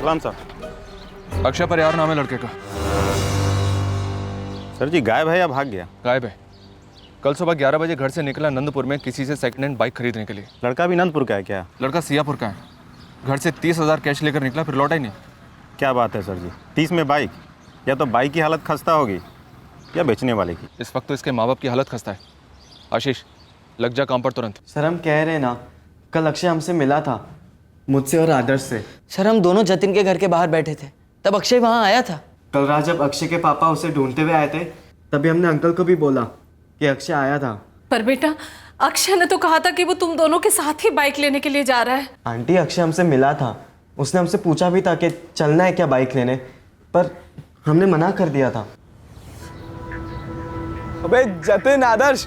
सलाम साहब। अक्षय परिहार नाम है लड़के का। सर जी गायब है या भाग गया? गायब है। कल सुबह 11 बजे घर से निकला नंदपुर में किसी से सेकंड हैंड बाइक खरीदने के लिए। लड़का भी नंदपुर का है क्या? लड़का सियापुर का है। घर से 30,000 कैश लेकर निकला, फिर लौटा ही नहीं। क्या बात है सर जी, 30 में बाइक? या तो बाइक की हालत खस्ता होगी या बेचने वाले की। इस वक्त तो इसके माँ बाप की हालत खस्ता है। आशीष, लग जा काम पर तुरंत। सर हम कह रहे हैं ना, कल अक्षय हमसे मिला था, मुझसे और आदर्श से। सर हम दोनों जतिन के घर के बाहर बैठे थे, तब अक्षय वहाँ आया था। कल रात जब अक्षय के पापा उसे ढूंढते हुए आए थे, तभी हमने अंकल को भी बोला कि अक्षय आया था। पर बेटा, अक्षय ने तो कहा था कि वो तुम दोनों के साथ ही बाइक लेने के लिए जा रहा है। आंटी, अक्षय हमसे मिला था, उसने हमसे पूछा भी था कि चलना है क्या बाइक लेने, पर हमने मना कर दिया था। अबे जतिन, आदर्श,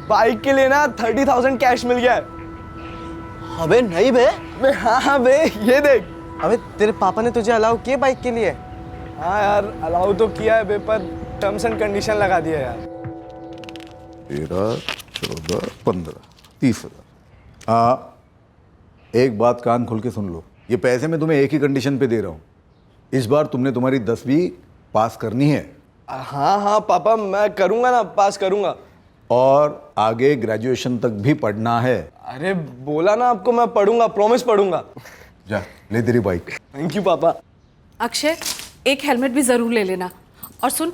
बाइक के लिए ना 30,000 कैश मिल गया है। अबे नहीं बे। अबे हाँ बे, ये देख। अबे तेरे पापा ने तुझे अलाउ किया बाइक के लिए? हाँ यार, अलाउ तो किया है बे, पर टर्म्स एंड कंडीशन लगा दिया यार। 13, 14, 15, 30,000। एक बात कान खोल के सुन लो, ये पैसे मैं तुम्हें एक ही कंडीशन पे दे रहा हूँ। इस बार तुमने तुम्हारी 10वीं पास करनी है। हाँ हाँ पापा, मैं करूँगा ना, पास करूँगा। और आगे ग्रेजुएशन तक भी पढ़ना है। अरे बोला ना आपको, मैं पढ़ूंगा, प्रॉमिस पढ़ूंगा। जा ले तेरी बाइक। थैंक यू पापा। अक्षय, एक हेलमेट भी जरूर ले लेना, और सुन,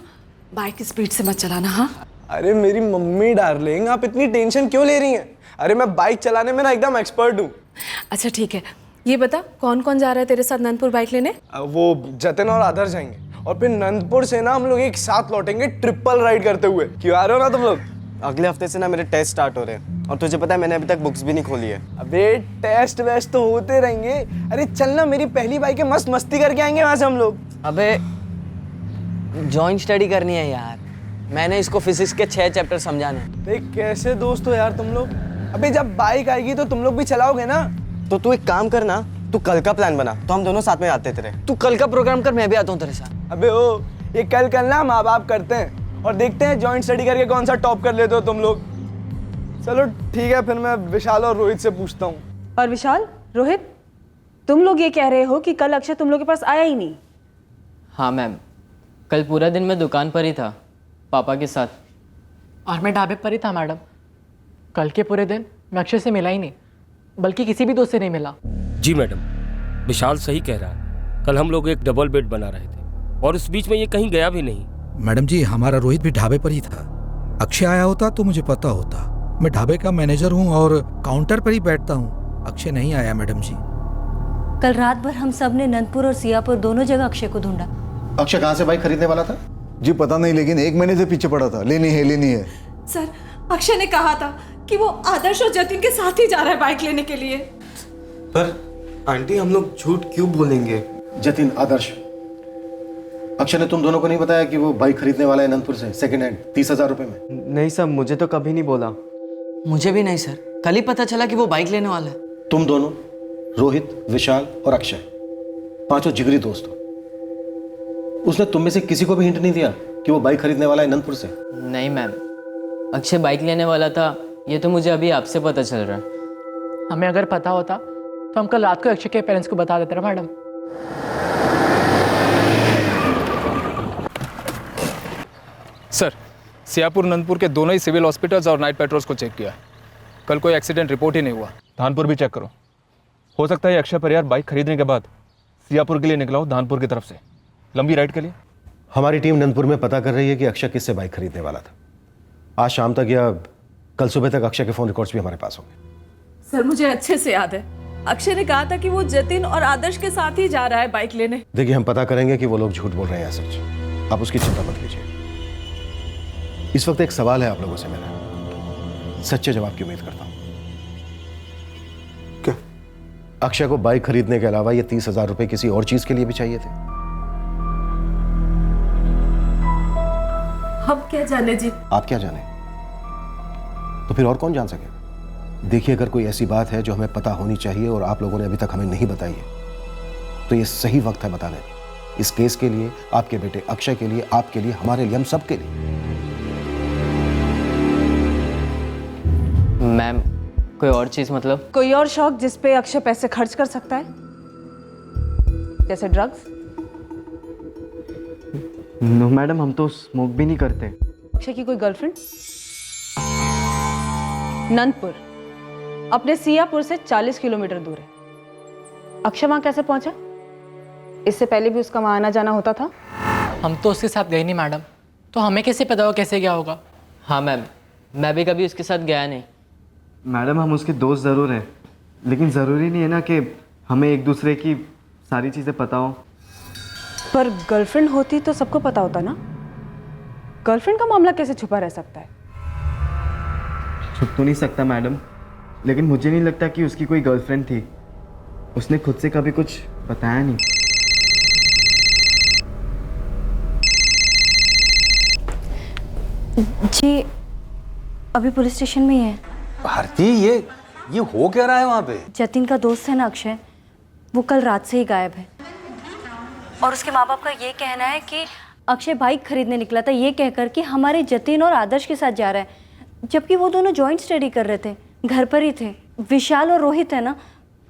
बाइक स्पीड से मत चलाना। हाँ अरे मेरी मम्मी डार्लिंग, आप इतनी टेंशन क्यों ले रही हैं? अरे मैं बाइक चलाने में ना एकदम एक्सपर्ट हूँ। अच्छा ठीक है, ये बता कौन कौन जा रहा है तेरे साथ नंदपुर बाइक लेने? वो जतिन और आदर्श जाएंगे, और फिर नंदपुर से ना हम लोग एक साथ लौटेंगे ट्रिपल राइड करते हुए। क्यों आ रहे हो ना तुम लोग? अगले हफ्ते से ना मेरे टेस्ट स्टार्ट हो रहे हैं, और तुझे पता है मैंने अभी तक बुक्स भी नहीं खोली है। अबे टेस्ट वेस्ट तो होते रहेंगे। अरे चल ना, मेरी पहली बाइक है, मस्त मस्ती करके आएंगे वहां से हम लोग। अबे जॉइंट स्टडी करनी है यार, मैंने इसको फिजिक्स के 6 चैप्टर समझाने। देख कैसे दोस्त हो यार तुम लोग। अबे जब बाइक आएगी तो तुम लोग भी चलाओगे ना। तो तू एक काम करना, तू कल का प्लान बना, तो हम दोनों साथ में आते तेरे। तू कल का प्रोग्राम कर, मैं भी आता हूँ तेरे साथ। अबे ओ, ये कल ना माँ बाप करते हैं, और देखते हैं जॉइंट स्टडी करके कौन सा टॉप कर लेते हो तुम लोग। चलो ठीक है, फिर मैं विशाल और रोहित से पूछता हूँ। और विशाल, रोहित, तुम लोग ये कह रहे हो कि कल अक्षय तुम लोग के पास आया ही नहीं? हाँ मैम, कल पूरा दिन मैं दुकान पर ही था पापा के साथ। और मैं ढाबे पर ही था मैडम। कल के पूरे दिन मैं अक्षय से मिला ही नहीं, बल्कि किसी भी दोस्त से नहीं मिला। जी मैडम, विशाल सही कह रहा है। कल हम लोग एक डबल बेड बना रहे थे, और उस बीच में ये कहीं गया भी नहीं। मैडम जी, हमारा रोहित भी ढाबे पर ही था। अक्षय आया होता तो मुझे पता होता। मैं ढाबे का मैनेजर हूँ और काउंटर पर ही बैठता हूँ। अक्षय नहीं आया मैडम जी। कल रात भर हम सब ने नंदपुर और सियापुर दोनों जगह अक्षय को ढूंढा। अक्षय कहाँ से बाइक खरीदने वाला था? जी पता नहीं, लेकिन 1 महीने से पीछे पड़ा था। लेनी है। सर, अक्षय ने कहा था कि वो आदर्श और जतिन के साथ ही जा रहा है बाइक लेने के लिए। पर आंटी, हम लोग झूठ क्यों बोलेंगे? जतिन, आदर्श, अक्षय ने तुम दोनों को नहीं बताया कि वो बाइक खरीदने वाला है नंदपुर से, सेकंड हैंड, 30,000 रुपए में? नहीं सर, मुझे तो कभी नहीं बोला। मुझे भी नहीं सर, कल ही पता चला कि वो बाइक लेने वाला है। तुम दोनों, रोहित, विशाल और अक्षय, पांचों जिगरी दोस्त हो। उसने तुम में से किसी को भी हिंट नहीं दिया कि वो बाइक खरीदने वाला है नंदपुर से? नहीं मैम, अक्षय बाइक लेने वाला था, ये तो मुझे अभी आपसे पता चल रहा है। हमें अगर पता होता तो हम कल रात को अक्षय के पेरेंट्स को बता देते ना मैडम। सर, सियापुर नंदपुर के दोनों ही सिविल हॉस्पिटल्स और नाइट पेट्रोल्स को चेक किया। कल कोई एक्सीडेंट रिपोर्ट ही नहीं हुआ। धानपुर भी चेक करो। हो सकता है अक्षय परिहार बाइक खरीदने के बाद सियापुर के लिए निकला हो, धानपुर की तरफ से, लंबी राइड के लिए। हमारी टीम नंदपुर में पता कर रही है कि अक्षय किससे बाइक खरीदने वाला था। आज शाम तक या कल सुबह तक अक्षय के फोन रिकॉर्ड्स भी हमारे पास होंगे। सर, मुझे अच्छे से याद है, अक्षय ने कहा था कि वो जतिन और आदर्श के साथ ही जा रहा है बाइक लेने। देखिए, हम पता करेंगे कि वो लोग झूठ बोल रहे हैं या सच। आप उसकी चिंता मत कीजिए। इस वक्त एक सवाल है आप लोगों से मेरा, सच्चे जवाब की उम्मीद करता हूं। क्या? अक्षय को बाइक खरीदने के अलावा ये 30,000 रुपए किसी और चीज के लिए भी चाहिए थे? हम क्या जाने जी। आप क्या जाने, तो फिर और कौन जान सके? देखिए, अगर कोई ऐसी बात है जो हमें पता होनी चाहिए और आप लोगों ने अभी तक हमें नहीं बताई है, तो ये सही वक्त है बताने का। इस केस के लिए, आपके बेटे अक्षय के लिए, आपके लिए, हमारे लिए, हम सब के लिए। मैम, कोई और चीज़ मतलब? कोई और शौक जिस पे अक्षय पैसे खर्च कर सकता है? जैसे ड्रग्स? नो मैडम, हम तो स्मोक भी नहीं करते। अक्षय की कोई गर्लफ्रेंड? नंदपुर अपने सियापुर से 40 किलोमीटर दूर है। अक्षय वहां कैसे पहुंचा? इससे पहले भी उसका वहां आना जाना होता था? हम तो उसके साथ गए नहीं मैडम, तो हमें कैसे पता हो कैसे गया होगा? हाँ मैम, मैं भी कभी उसके साथ गया नहीं। मैडम, हम उसके दोस्त ज़रूर हैं, लेकिन ज़रूरी नहीं है ना कि हमें एक दूसरे की सारी चीज़ें पता हो। पर गर्लफ्रेंड होती तो सबको पता होता ना। गर्लफ्रेंड का मामला कैसे छुपा रह सकता है? छुप तो नहीं सकता मैडम, लेकिन मुझे नहीं लगता कि उसकी कोई गर्लफ्रेंड थी। उसने खुद से कभी कुछ बताया नहीं। जी अभी पुलिस स्टेशन में ही है। भारती, ये हो क्या रहा है वहाँ पे? जतिन का दोस्त है ना अक्षय, वो कल रात से ही गायब है। और उसके माँ बाप का ये कहना है कि अक्षय बाइक खरीदने निकला था ये कहकर कि हमारे जतिन और आदर्श के साथ जा रहा है, जबकि वो दोनों जॉइंट स्टडी कर रहे थे, घर पर ही थे। विशाल और रोहित है ना,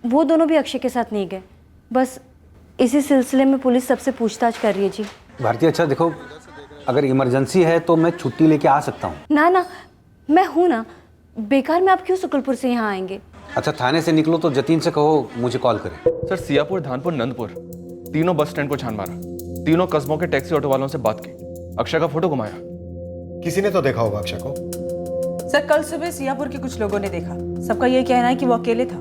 वो दोनों भी अक्षय के साथ नहीं गए। बस इसी सिलसिले में पुलिस सबसे पूछताछ कर रही है जी। भारती, अच्छा देखो, अगर इमरजेंसी है तो मैं छुट्टी लेके आ सकता हूँ। ना ना, मैं हूँ ना, बेकार में आप क्यों शुक्लपुर से यहाँ आएंगे? अच्छा, थाने से निकलो तो जतिन से कहो मुझे कॉल करे। सर, सियापुर, धानपुर, नंदपुर तीनों बस स्टैंड को छान मारा, तीनों कस्बों के टैक्सी ऑटो वालों से बात की, अक्षय का फोटो घुमाया। किसी ने तो देखा होगा अक्षय को। सर, कल सुबह सियापुर के कुछ लोगों ने देखा। सबका ये कहना है कि वो अकेले था।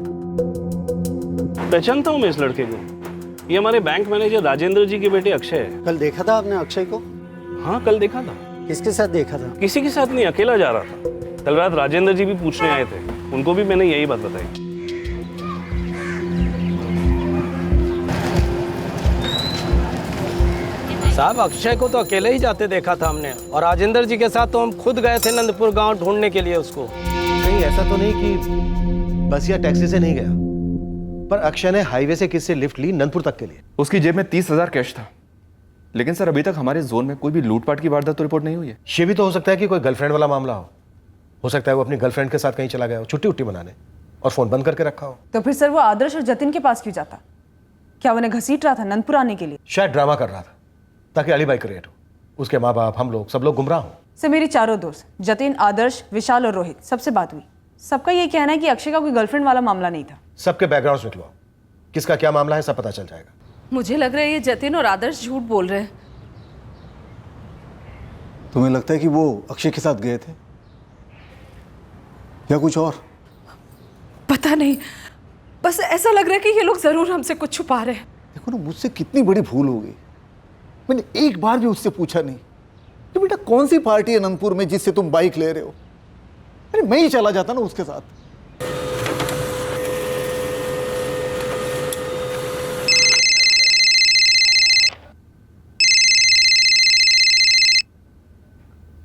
पहचानता हूँ मैं इस लड़के को। ये हमारे बैंक मैनेजर राजेंद्र जी के बेटे अक्षय है। कल देखा था आपने अक्षय को? हाँ, कल देखा था। किसके साथ देखा था? किसी के साथ नहीं, अकेला जा रहा था। कल रात राजेंद्र जी भी पूछने आए थे, उनको भी मैंने यही बात बताई। साहब, अक्षय को तो अकेले ही जाते देखा था हमने, और राजेंद्र जी के साथ तो हम खुद गए थे नंदपुर गांव ढूंढने के लिए उसको। नहीं, ऐसा तो नहीं कि बस या टैक्सी से नहीं गया, पर अक्षय ने हाईवे से किससे लिफ्ट ली नंदपुर तक के लिए। उसकी जेब में 30,000 कैश था। लेकिन सर, अभी तक हमारे जोन में कोई भी लूटपाट की वारदात तो रिपोर्ट नहीं हुई है। ये भी तो हो सकता है कि कोई गर्लफ्रेंड वाला मामला हो सकता है वो अपनी गर्लफ्रेंड के साथ कहीं चला गया हो छुट्टी उट्टी मनाने, और फोन बंद करके रखा हो। तो फिर सर वो आदर्श और जतिन के पास क्यों जाता? क्या उन्हें घसीट रहा था नंदपुर आने के लिए? शायद ड्रामा कर रहा था ताकि अलीबाई क्रिएट हो। उसके माँ बाप, हम लोग, सब लोग गुमराह हो। सर, मेरी चारों दोस्त जतिन, आदर्श, विशाल और रोहित, सबसे बात हुई। सबका ये कहना है कि अक्षय का कोई गर्लफ्रेंड वाला मामला नहीं था। सबके बैकग्राउंड निकलवाओ, किसका क्या मामला है सब पता चल जाएगा। मुझे लग रहा है ये जतिन और आदर्श झूठ बोल रहे हैं। तुम्हें लगता है कि वो अक्षय के साथ गए थे या कुछ और? पता नहीं, बस ऐसा लग रहा है कि ये लोग जरूर हमसे कुछ छुपा रहे हैं। देखो ना, मुझसे कितनी बड़ी भूल हो गई। मैंने एक बार भी उससे पूछा नहीं कि बेटा कौन सी पार्टी है नंदपुर में जिससे तुम बाइक ले रहे हो। अरे मैं ही चला जाता ना उसके साथ।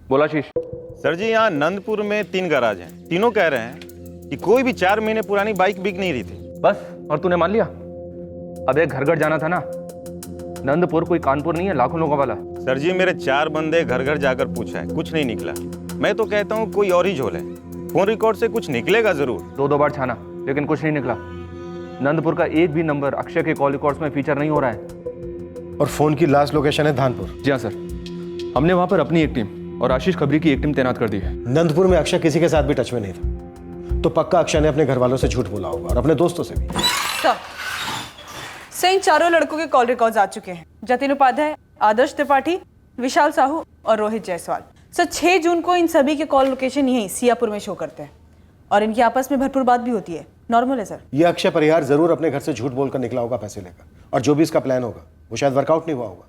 बोला शीश। सर जी, यहाँ नंदपुर में 3 गैराज हैं। तीनों कह रहे हैं कि कोई भी 4 महीने पुरानी बाइक बिक नहीं रही थी। बस, और तूने मान लिया? अब एक घर घर जाना था ना। नंदपुर कोई कानपुर नहीं है लाखों लोगों वाला। सर जी, मेरे 4 बंदे घर घर जाकर पूछा है, कुछ नहीं निकला। मैं तो कहता हूँ कोई और ही झोल है। फोन रिकॉर्ड से कुछ निकलेगा जरूर। 2 बार छाना, लेकिन कुछ नहीं निकला। नंदपुर का एक भी नंबर अक्षय के कॉल रिकॉर्ड्स में फीचर नहीं हो रहा है। और फोन की लास्ट लोकेशन है धानपुर। जी हाँ सर, हमने वहां पर अपनी एक टीम और आशीष खबरी की एक टीम तैनात कर दी है। नंदपुर में अक्षय किसी के साथ भी टच में नहीं था, तो पक्का अक्षय ने अपने घर वालों से झूठ बोला होगा और अपने दोस्तों से भी। सर, इन चारों लड़कों के कॉल रिकॉर्ड्स आ चुके हैं। जतिन उपाध्याय, आदर्श त्रिपाठी, विशाल साहू और रोहित जायसवाल। सर, 6 जून को इन सभी के कॉल लोकेशन यहीं सियापुर में शो करते हैं, और इनकी आपस में भरपूर बात भी होती है। नॉर्मल है सर। ये अक्षय परिहार जरूर अपने घर से झूठ बोलकर निकला होगा पैसे लेकर, और जो भी इसका प्लान होगा वो शायद वर्कआउट नहीं हुआ होगा,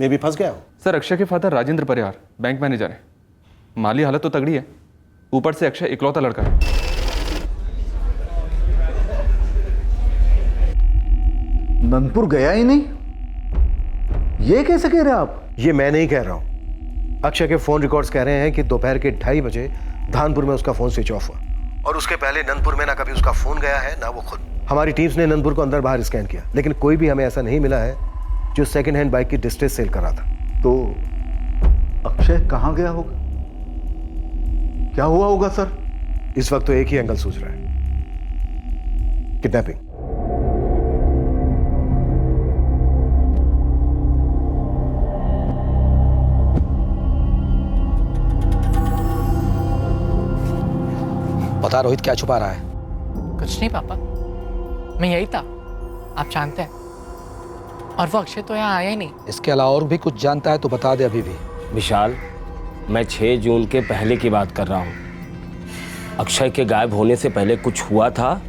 मे भी फंस गया हो। सर, अक्षय के फादर राजेंद्र परिहार बैंक मैनेजर है। माली हालत तो तगड़ी है, ऊपर से अक्षय इकलौता लड़का है। नंदपुर गया ही नहीं, ये कैसे कह रहे हैं आप? ये मैं नहीं कह रहा हूं, अक्षय के फोन रिकॉर्ड्स कह रहे हैं कि दोपहर के 2:30 बजे धानपुर में उसका फोन स्विच ऑफ हुआ, और उसके पहले नंदपुर में ना कभी उसका फोन गया है ना वो खुद। हमारी टीम्स ने नंदपुर को अंदर बाहर स्कैन किया, लेकिन कोई भी हमें ऐसा नहीं मिला है जो सेकंड हैंड बाइक की डिस्ट्रेस सेल कर रहा था। तो अक्षय कहाँ गया होगा? क्या हुआ होगा सर? इस वक्त तो एक ही एंगल सूझ रहा है, किडनैपिंग। बता रोहित क्या छुपा रहा है? कुछ नहीं पापा, मैं यही था, आप जानते हैं। और वो अक्षय तो यहाँ आया ही नहीं। इसके अलावा और भी कुछ जानता है तो बता दे अभी भी। विशाल, मैं 6 जून के पहले की बात कर रहा हूँ। अक्षय के गायब होने से पहले कुछ हुआ था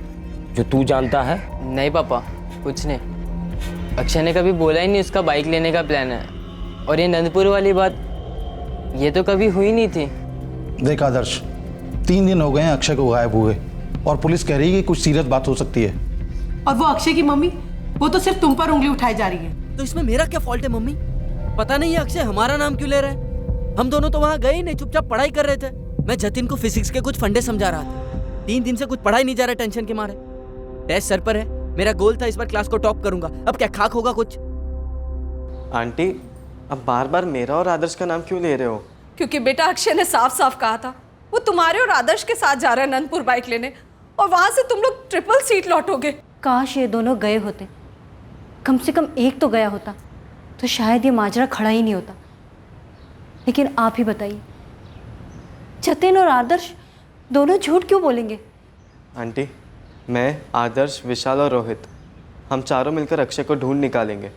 जो तू जानता है? नहीं पापा, कुछ नहीं। अक्षय ने कभी बोला ही नहीं उसका बाइक लेने का प्लान है। और ये नंदपुर वाली बात, ये तो कभी हुई नहीं थी। देख आदर्श, 3 दिन हो गए हैं अक्षय को गायब हुए और पुलिस कह रही है कि कुछ सीरियस बात हो सकती है। और वो अक्षय की मम्मी, वो तो सिर्फ तुम पर उंगली उठाई जा रही है। तो इसमें मेरा क्या फॉल्ट है मम्मी? पता नहीं है अक्षय हमारा नाम क्यों ले रहा है। हम दोनों तो वहाँ गए ही नहीं, चुपचाप पढ़ाई कर रहे थे। मैं जतिन को फिजिक्स के कुछ फंडे समझा रहा था। 3 दिन से कुछ पढ़ाई नहीं जा रहा टेंशन के मारे। टेस्ट सर पर है, मेरा गोल था इस बार क्लास को टॉप करूंगा। अब क्या खाक होगा कुछ? आंटी, अब बार बार मेरा और आदर्श का नाम क्यों ले रहे हो? क्योंकि बेटा अक्षय ने साफ साफ कहा था वो तुम्हारे और आदर्श के साथ जा रहा है नंदपुर बाइक लेने, और वहां से तुम लोग ट्रिपल सीट लौटोगे। काश ये दोनों गए होते, कम से कम एक तो गया होता तो शायद ये माजरा खड़ा ही नहीं होता। लेकिन आप ही बताइए, जतिन और आदर्श दोनों झूठ क्यों बोलेंगे? आंटी, मैं, आदर्श, विशाल और रोहित, हम चारों मिलकर अक्षय को ढूंढ निकालेंगे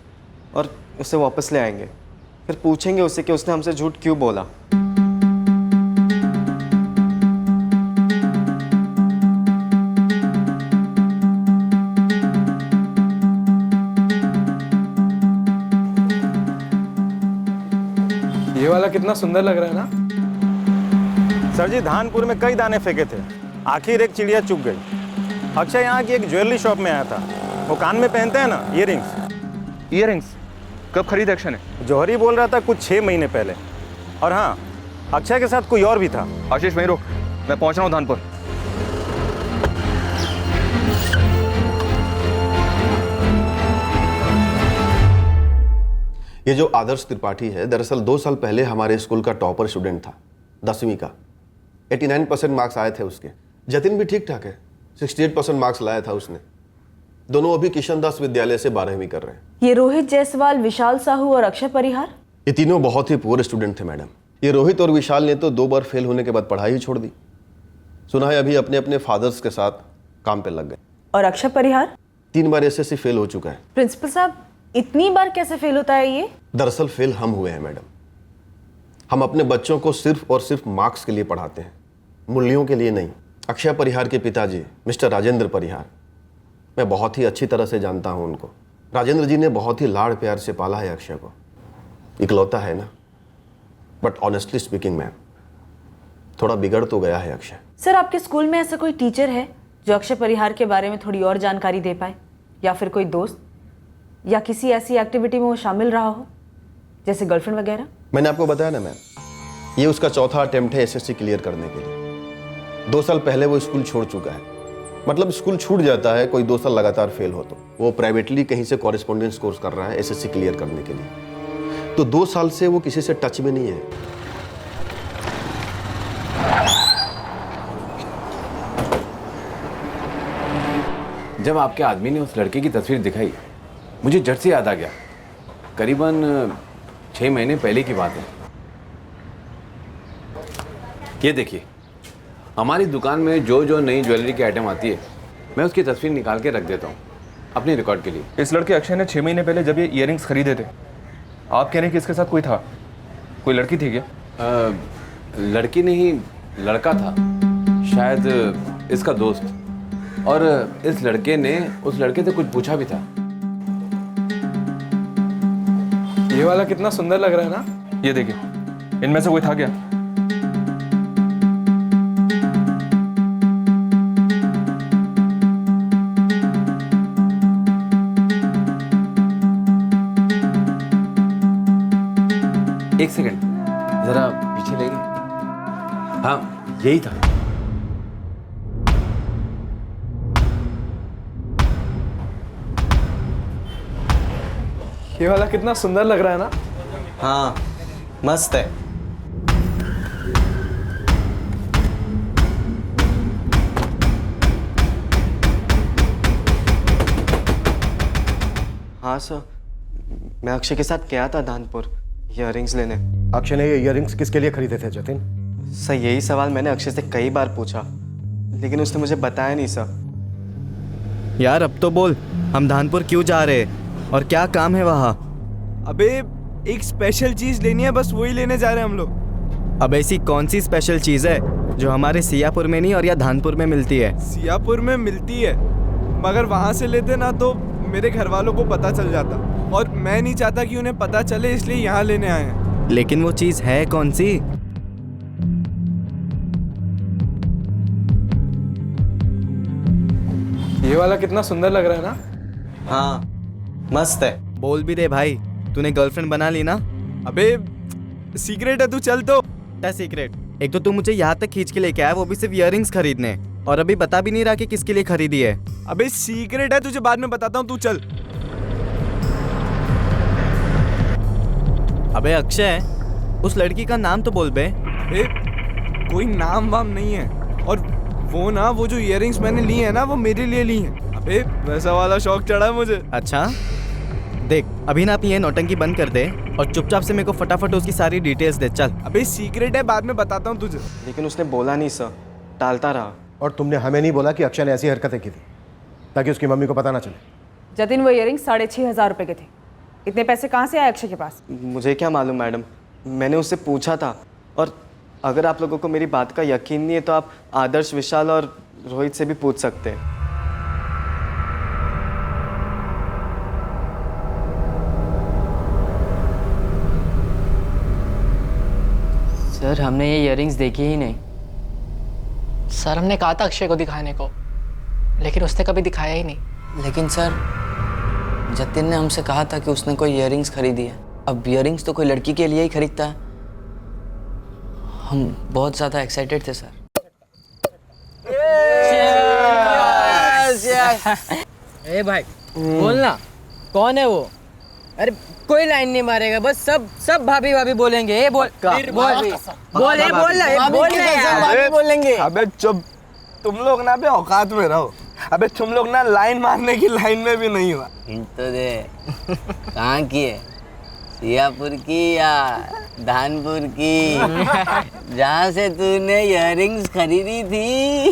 और उसे वापस ले आएंगे। फिर पूछेंगे उससे कि उसने हमसे झूठ क्यों बोला। ये वाला कितना सुंदर लग रहा है ना? सर जी, धानपुर में कई दाने फेंके थे, आखिर एक चिड़िया चुग गई। अक्षय यहाँ की एक ज्वेलरी शॉप में आया था। वो कान में पहनते हैं ना, ईयरिंग्स कब खरीदे अक्षय ने? जौहरी बोल रहा था कुछ 6 महीने पहले। और हाँ, अक्षय के साथ कोई और भी था। आशीष वहीं रुक, मैं पहुंच रहा हूँ धानपुर। ये जो आदर्श त्रिपाठी है, दरअसल 2 साल पहले हमारे स्कूल का टॉपर स्टूडेंट था, 10वीं का। 89% मार्क्स आए थे उसके। जतिन भी ठीक ठाक है, 68% मार्क्स लाया था उसने। दोनों अभी किशन दास विद्यालय से 12वीं कर रहे हैं। ये रोहित जायसवाल, विशाल साहू और अक्षय परिहार, ये तीनों बहुत ही पुअर स्टूडेंट थे मैडम। ये रोहित और विशाल ने तो 2 बार फेल होने के बाद पढ़ाई ही छोड़ दी। सुना है अभी अपने अपने फादर्स के साथ काम पे लग गए। और अक्षय परिहार 3 बार एसएससी फेल हो चुका है। प्रिंसिपल साहब, इतनी बार कैसे फेल होता है ये? दरअसल फेल हम हुए हैं मैडम। हम अपने बच्चों को सिर्फ और सिर्फ मार्क्स के लिए पढ़ाते हैं, मूल्यों के लिए नहीं। अक्षय परिहार के पिताजी मिस्टर राजेंद्र परिहार, मैं बहुत ही अच्छी तरह से जानता हूं उनको। राजेंद्र जी ने बहुत ही लाड़ प्यार से पाला है अक्षय को। इकलौता है ना, बट ऑनेस्टली स्पीकिंग मैम, थोड़ा बिगड़ तो गया है अक्षय। सर, आपके स्कूल में ऐसा कोई टीचर है जो अक्षय परिहार के बारे में थोड़ी और जानकारी दे पाए, या फिर कोई दोस्त, या किसी ऐसी एक्टिविटी में वो शामिल रहा हो जैसे गर्लफ्रेंड वगैरह? मैंने आपको बताया ना मैम, ये उसका चौथा अटेम्प्ट है एसएससी क्लियर करने के लिए। 2 साल पहले वो स्कूल छोड़ चुका है। मतलब स्कूल छूट जाता है कोई 2 साल लगातार फेल हो तो। वो प्राइवेटली कहीं से कॉरेस्पॉन्डेंस कोर्स कर रहा है एसएससी क्लियर करने के लिए। तो 2 साल से वो किसी से टच में नहीं है। जब आपके आदमी ने उस लड़के की तस्वीर दिखाई, मुझे झट से याद आ गया। करीबन 6 महीने पहले की बात है। ये देखिए, हमारी दुकान में जो जो नई ज्वेलरी की आइटम आती है, मैं उसकी तस्वीर निकाल के रख देता हूँ अपने रिकॉर्ड के लिए। इस लड़के अक्षय ने 6 महीने पहले जब ये ईयरिंग्स खरीदे थे, आप कह रहे हैं कि इसके साथ कोई था? कोई लड़की थी क्या? लड़की नहीं, लड़का था, शायद इसका दोस्त। और इस लड़के ने उस लड़के से कुछ पूछा भी था। ये वाला कितना सुंदर लग रहा है ना? ये देखिए, इनमें से कोई था क्या? एक सेकंड, जरा पीछे लेंगे। हाँ, यही था। ये वाला कितना सुंदर लग रहा है ना? हाँ, मस्त है। हाँ सर, मैं अक्षय के साथ गया था धानपुर ईयरिंग्स लेने। अक्षय ने ये ईयरिंग्स किसके लिए खरीदे थे जतिन? सर, यही सवाल मैंने अक्षय से कई बार पूछा, लेकिन उसने मुझे बताया नहीं सर। यार अब तो बोल, हम धानपुर क्यों जा रहे हैं और क्या काम है वहाँ? अबे एक स्पेशल चीज लेनी है, बस वही लेने जा रहे हैं हम लोग। अब ऐसी कौन सी स्पेशल चीज़ है जो हमारे सियापुर में नहीं और या धानपुर में मिलती है? सियापुर में मिलती है, मगर वहाँ से लेते ना तो मेरे घर वालों को पता चल जाता, और मैं नहीं चाहता कि उन्हें पता चले, इसलिए यहाँ लेने आए हैं। लेकिन वो चीज़ है कौन सी? ये वाला कितना सुंदर लग रहा है ना? हाँ मस्त है। बोल भी दे भाई, तूने गर्लफ्रेंड बना ली ना? अबे सीक्रेट है, तू चल तो। क्या सीक्रेट? एक तो तू मुझे यहाँ तक खींच के लेके आया, वो भी सिर्फ इयररिंग्स खरीदने, और अभी बता भी नहीं रहा कि किसके लिए खरीदी है। अबे सीक्रेट है, तुझे बाद में बताता हूँ, तू चल। अबे अक्षय, उस लड़की का नाम तो बोल बे। कोई नाम वाम नहीं है, और वो ना, वो जो इयररिंग्स मैंने ली है ना, वो मेरे लिए ली हैं। अबे वैसा वाला शौक चढ़ा है मुझे। अच्छा देख, अभी ना आप ये नौटंकी बंद कर दे और चुपचाप से मेरे को फटाफट उसकी सारी डिटेल्स दे। चल। अबे सीक्रेट है, बाद में बताता हूँ तुझे। लेकिन उसने बोला नहीं सर, टालता रहा। और तुमने हमें नहीं बोला कि अक्षय ने ऐसी हरकतें की थी ताकि उसकी मम्मी को पता ना चले? जतिन, वो इयरिंग्स 6,500 रुपये के थे। इतने पैसे कहाँ से आए अक्षय के पास? मुझे क्या मालूम मैडम, मैंने उससे पूछा था। और अगर आप लोगों को मेरी बात का यकीन नहीं है तो आप आदर्श, विशाल और रोहित से भी पूछ सकते हैं। सर हमने ये इयररिंग्स देखी ही नहीं। सर हमने कहा था अक्षय को दिखाने को, लेकिन उसने कभी दिखाया ही नहीं। लेकिन सर जतिन ने हमसे कहा था कि उसने कोई इयररिंग्स खरीदी है। अब इयररिंग्स तो कोई लड़की के लिए ही खरीदता है। हम बहुत ज़्यादा एक्साइटेड थे सर। ए भाई बोलना, कौन है वो? अरे कोई लाइन नहीं मारेगा, बस सब भाभी भाभी बोलेंगे। ए बोल बोलेंगे। अबे चुप, तुम लोग ना बे औकात में रहो। अबे तुम लोग ना लाइन मारने की लाइन में भी नहीं हुआ। हिंट तो दे, कहाँ की है? सियापुर की या धानपुर की, जहाँ से तूने इयररिंग्स खरीदी थी?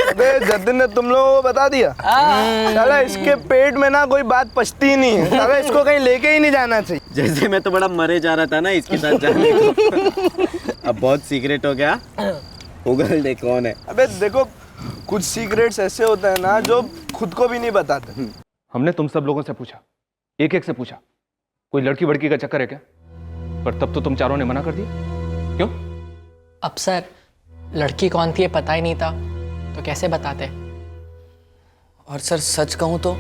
अबे जतिन ने तुम लोगों को बता दिया। साला इसके पेट में ना कोई बात पचती ही नहीं है। साला इसको कहीं लेके ही नहीं जाना चाहिए। जैसे मैं तो बड़ा मरे जा रहा था ना इसके साथ जाने को। अब बहुत सीक्रेट हो गया। गूगल दे कौन है। अबे देखो, कुछ सीक्रेट्स ऐसे होते हैं ना जो खुद को भी नहीं बताते। हमने तुम सब लोगों से पूछा, एक से पूछा, कोई लड़की वड़की का चक्कर है क्या? पर तब तो तुम चारों ने मना कर दिया। क्यों? अब सर लड़की कौन थी ये पता ही नहीं था, तो कैसे बताते? और सर सच कहूँ तो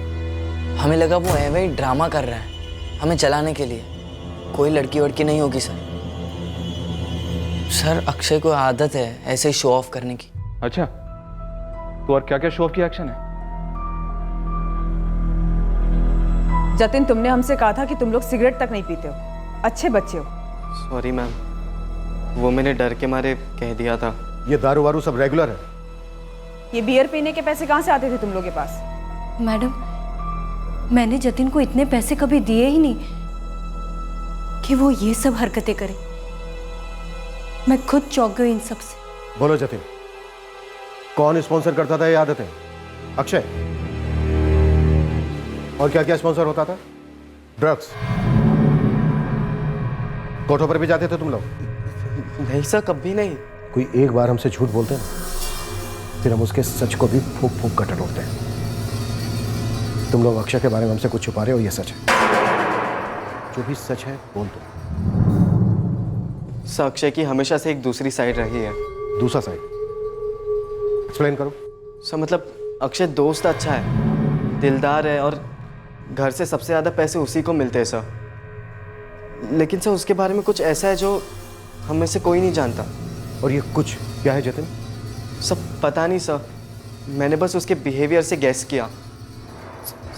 हमें लगा वो ऐवे ही ड्रामा कर रहा है हमें चलाने के लिए। कोई लड़की वड़की नहीं होगी सर। सर अक्षय को आदत है ऐसे ही शो ऑफ करने की। अच्छा, तो और क्या क्या शो ऑफ की एक्शन है? जतिन, तुमने हमसे कहा था कि तुम लोग सिगरेट तक नहीं पीते हो, अच्छे बच्चे हो। सॉरी मैम, वो मैंने डर के मारे कह दिया था। ये दारू वारू सब रेगुलर है? ये बियर पीने के पैसे कहाँ से आते थे तुम लोग के पास? मैडम, मैंने जतिन को इतने पैसे कभी दिए ही नहीं कि वो ये सब हरकतें करे। मैं खुद चौंक गई इन सब से। बोलो जतिन, कौन स्पॉन्सर करता था ये आदतें? अक्षय? और क्या क्या स्पॉन्सर होता था? ड्रग्स? कोठों पर भी जाते थे तुम लोग? नहीं सर, कभी नहीं। कोई एक बार हमसे झूठ बोलते हैं फिर हम उसके सच को भी फूंक फूंक कर टटोलते हैं। तुम लोग अक्षय के बारे में हमसे कुछ छुपा रहे हो, ये सच है। जो भी सच है बोल दो। सर अक्षय की हमेशा से एक दूसरी साइड रही है। दूसरा साइड? एक्सप्लेन करो। सर मतलब अक्षय दोस्त अच्छा है, दिलदार है, और घर से सबसे ज़्यादा पैसे उसी को मिलते हैं सर। लेकिन सर उसके बारे में कुछ ऐसा है जो हम में से कोई नहीं जानता। और ये कुछ क्या है जतिन? सब पता नहीं सर, मैंने बस उसके बिहेवियर से गैस किया।